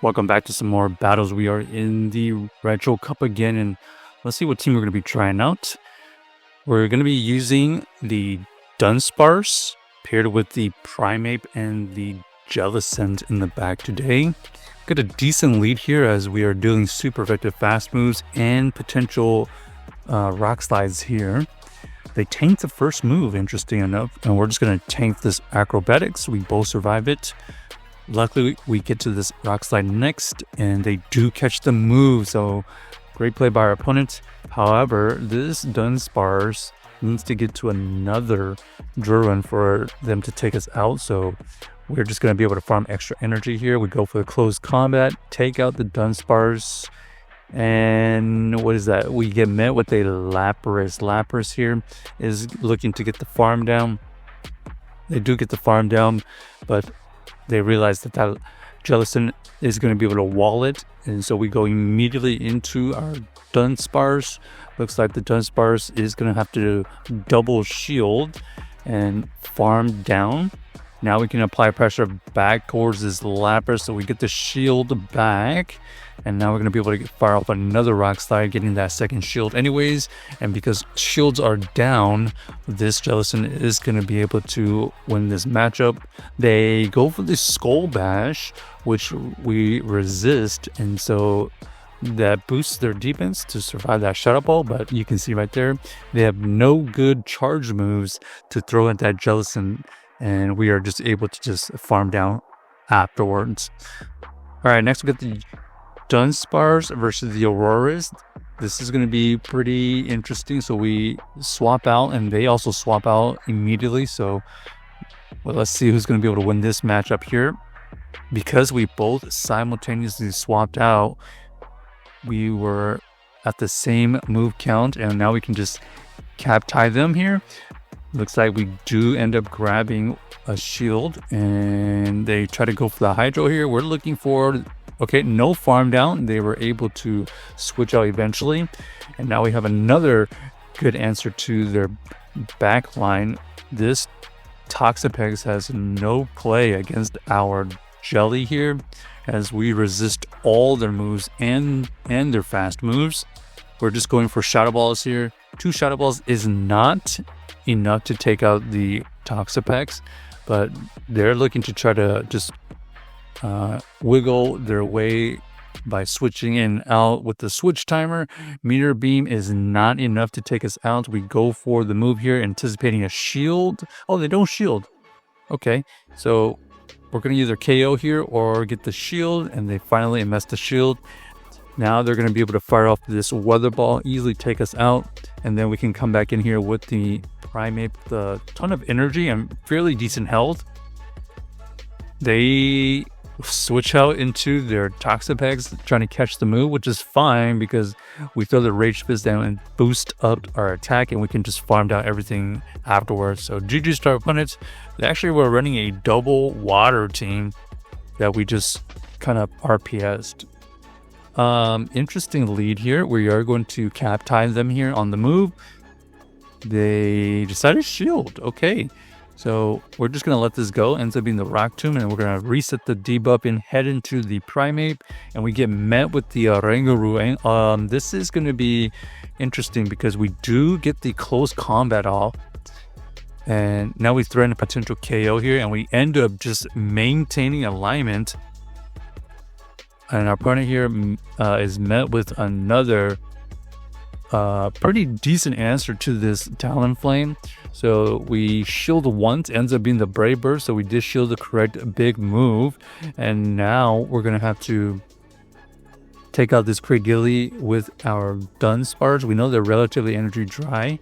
Welcome back to some more battles. We are in the Retro Cup again, and let's see what team we're going to be trying out. We're going to be using the Dunsparce paired with the Primeape and the Jellicent in the back today. Got a decent lead here as we are doing super effective fast moves and potential rock slides here. They tanked the first move, interesting enough, and we're just going to tank this acrobatics. We both survive it. Luckily, we get to this rock slide next, and they do catch the move, so great play by our opponent. However, this Dunsparce needs to get to another drill run for them to take us out, so we're just going to be able to farm extra energy here. We go for the close combat, take out the Dunsparce, and what is that? We get met with a Lapras. Lapras here is looking to get the farm down. They do get the farm down, but they realize that Jellicent is going to be able to wall it, and so we go immediately into our Dunsparce. Looks like the Dunsparce is going to have to double shield and farm down. Now we can apply pressure back towards this Lapras, so we get the shield back, and now we're going to be able to fire off another rock slide, getting that second shield anyways. And because shields are down, this Jellicent is going to be able to win this matchup. They go for the Skull Bash, which we resist, and so that boosts their defense to survive that Shadow Ball. But you can see right there, they have no good charge moves to throw at that Jellicent, and we are just able to just farm down afterwards. All right, next we got the Dunsparce versus the Auroras. This is going to be pretty interesting. So we swap out, and they also swap out immediately. So let's see who's going to be able to win this matchup here. Because we both simultaneously swapped out, we were at the same move count, and now we can just cap tie them here. Looks like we do end up grabbing a shield, and they try to go for the Hydro here. We're looking for, okay, no farm down. They were able to switch out eventually, and now we have another good answer to their backline. This Toxapex has no play against our Jelly here, as we resist all their moves and their fast moves. We're just going for Shadow Balls here. 2 Shadow Balls is not enough to take out the Toxapex, but they're looking to try to just wiggle their way by switching in and out with the switch timer. Meteor Beam is not enough to take us out. We go for the move here, anticipating a shield. Oh, they don't shield. Okay, so we're going to either KO here or get the shield, and they finally mess the shield. Now they're going to be able to fire off this Weather Ball, easily take us out, and then we can come back in here with the Primeape with a ton of energy and fairly decent health. They switch out into their Toxapex, trying to catch the move, which is fine because we throw the Rage Fist down and boost up our attack, and we can just farm down everything afterwards. So GG's to our opponents. They actually were running a double water team that we just kind of RPS'd. Interesting lead here. We are going to cap tie them here on the move. They decided shield. Okay, so we're just going to let this go. Ends up being the Rock Tomb, and we're going to reset the debuff and head into the Primeape, and we get met with the Rangaroo. This is going to be interesting because we do get the close combat off, and now we threaten a potential KO here, and we end up just maintaining alignment. And our opponent here is met with another pretty decent answer to this Talonflame. So we shield once, ends up being the Brave Bird, so we did shield the correct big move. And now we're going to have to take out this Cradily with our Dunsparce. We know they're relatively energy dry.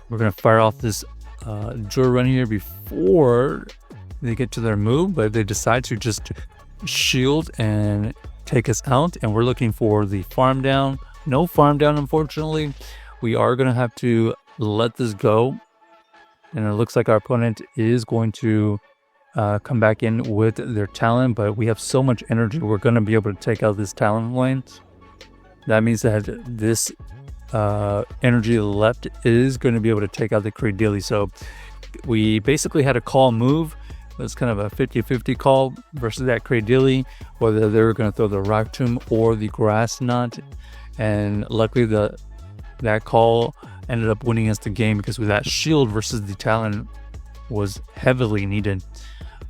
We're going to fire off this drill run here before they get to their move, but they decide to just shield and take us out, and we're looking for the farm down. No farm down, unfortunately. We are going to have to let this go, and it looks like our opponent is going to come back in with their Talon, but we have so much energy, we're going to be able to take out this Talonflame. That means that this energy left is going to be able to take out the Cradily. So we basically had a call move It's kind of a 50-50 call versus that Cradily, whether they're going to throw the Rock Tomb or the Grass Knot. And luckily that call ended up winning us the game because with that shield versus the Talon was heavily needed.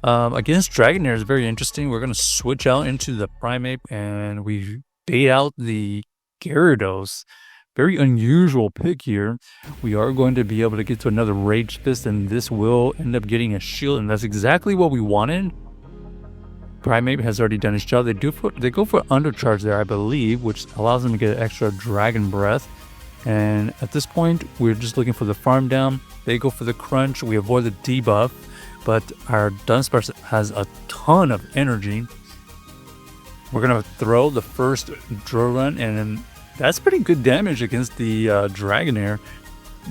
Against Dragonair is very interesting. We're going to switch out into the Primeape and we bait out the Gyarados. Very unusual pick here. We are going to be able to get to another Rage Fist and this will end up getting a shield, and that's exactly what we wanted. Primeape has already done its job. They go for Undercharge there, I believe, which allows them to get extra Dragon Breath. And at this point, we're just looking for the farm down. They go for the Crunch. We avoid the debuff, but our Dunsparce has a ton of energy. We're going to throw the first Drill Run, and that's pretty good damage against the Dragonair,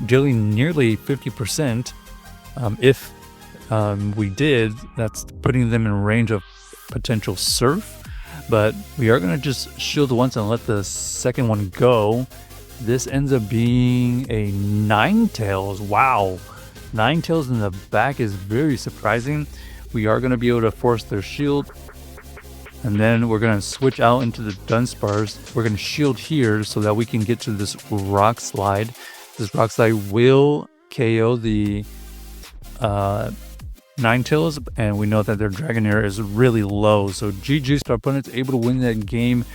dealing nearly 50%. If we did, that's putting them in range of potential Surf. But we are going to just shield once and let the second one go. This ends up being a Ninetales. Wow. Ninetales in the back is very surprising. We are going to be able to force their shield. And then we're going to switch out into the Dunsparce. We're going to shield here so that we can get to this Rock Slide. This Rock Slide will KO the Ninetales, and we know that their Dragonair is really low. So GG's, our opponent's able to win that game.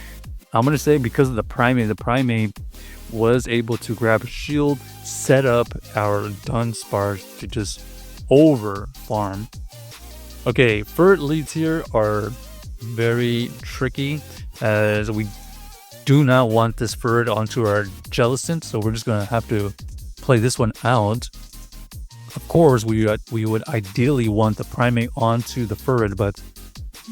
I'm going to say because of the Primeape was able to grab a shield, set up our Dunsparce to just over farm. Okay, Furret leads here are very tricky as we do not want this Furret onto our Jellicent, so we're just going to have to play this one out. Of course, we would ideally want the Primeape onto the Furret, but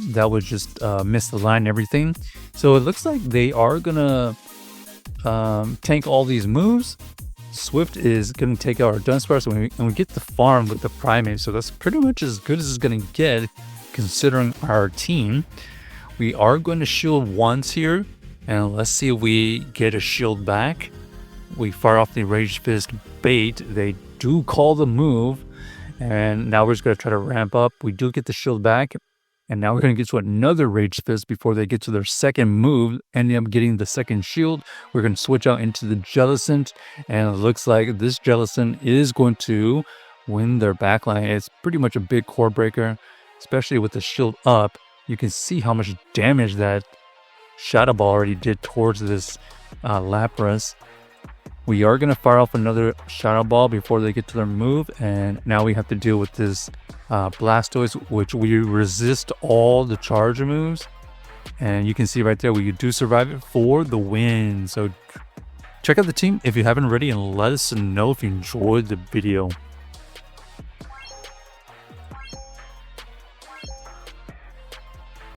that would just miss the line and everything. So it looks like they are going to tank all these moves. Swift is going to take out our Dunsparce, and we get the farm with the Primeape, so that's pretty much as good as it's going to get considering our team. We are going to shield once here, and let's see if we get a shield back. We fire off the Rage Fist bait. They do call the move, and now we're just going to try to ramp up. We do get the shield back, and now we're going to get to another Rage Fist before they get to their second move, ending up getting the second shield. We're going to switch out into the Jellicent, and it looks like this Jellicent is going to win their backline. It's pretty much a big core breaker, especially with the shield up. You can see how much damage that Shadow Ball already did towards this Lapras. We are going to fire off another Shadow Ball before they get to their move, and now we have to deal with this Blastoise, which we resist all the charge moves, and you can see right there we do survive it for the win. So check out the team if you haven't already, and let us know if you enjoyed the video.